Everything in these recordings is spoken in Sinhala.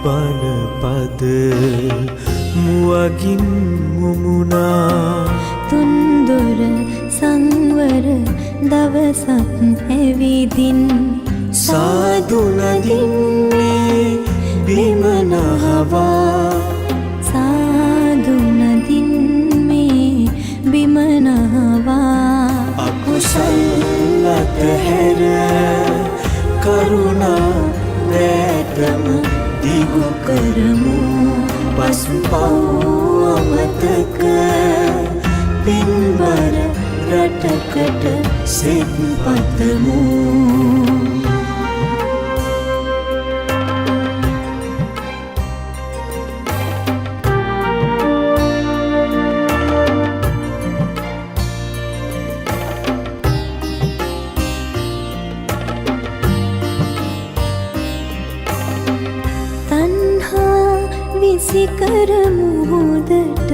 බණ පද මුවගින් මුමුණා තුන්දොර සංවර දවසක් ඇවිදින් සාදු නදින්නේ බිම නහවා සාදු නදින්නේ බිම නහවා අකුසල් අතහැර කරුණා වැටම දිගු කරමු පසුපව් අමතක පින්බර රටකට සෙත් පතමු විසිකර මුහුදට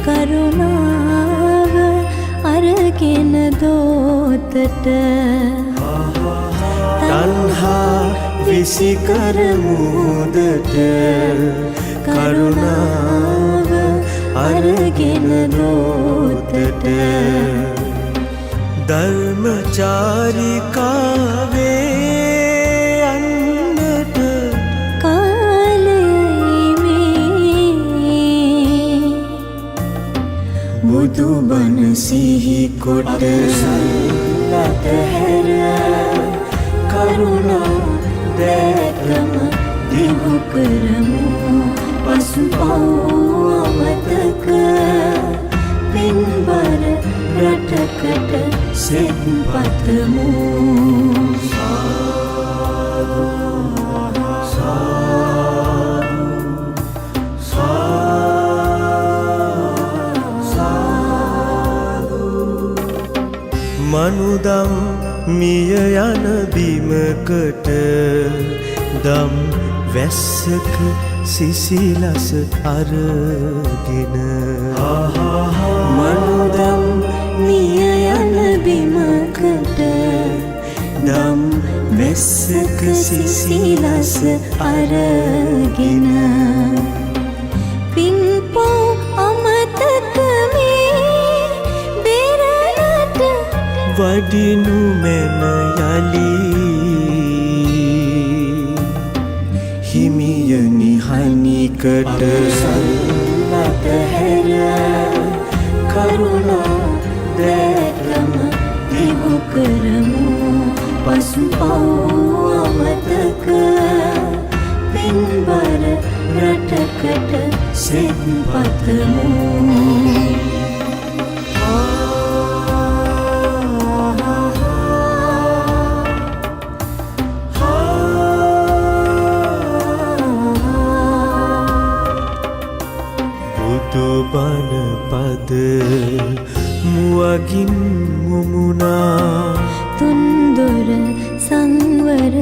කරුණාව අරගෙන දෝතට තණ්හා විසිකර මුහුදට කරුණාව අරගෙන දෝතට ධර්මචාරිකාවේ බුදු බණ සිහි කොට අතහැර කරුණා දැක්ම දිගු කරමු පසුපව් අමතක පින්බර රටකට සෙත් පතමු මනුදම් මිය යන බිමකට දම් වැස්සක සිසිලස අරගෙන මනුදම් මිය යන බිමකට දම් වැස්සක සිසිලස අරගෙන පින්පව් අමතක වඩිනු මැන යලි හිමිය නිහනිකට අතහැර කරුණා දැක්ම දිගු කරමු පසුපව් අමතක පින්බර රටකට සෙත් පතමු බණ පද මුවගින් මුමුණා තුන්දොර සංවර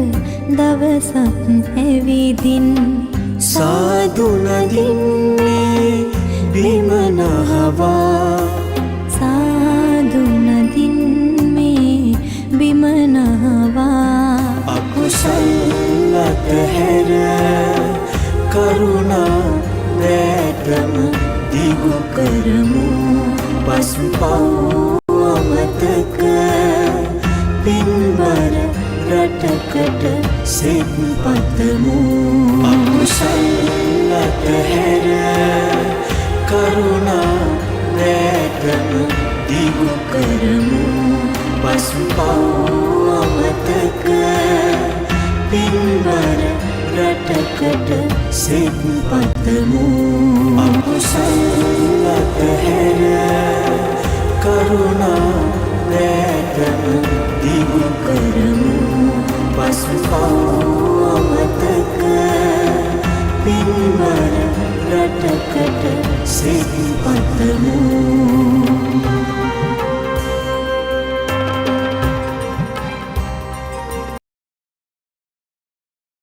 දවසක් ඇවිදින් සාදු නදින්නේ බිම නහවා සාදු නදින්නේ බිම නහවා අකුසල් අතහැර කරුණා වැටම දිගු කරමු පසුපව් අමතක පින්බර රටකට සෙත් පතමු අකුසල් අතහැර කරුණා වැටම දිගු කරමු පසුපව් අමතක පින්බර රටකට සෙත් පතමු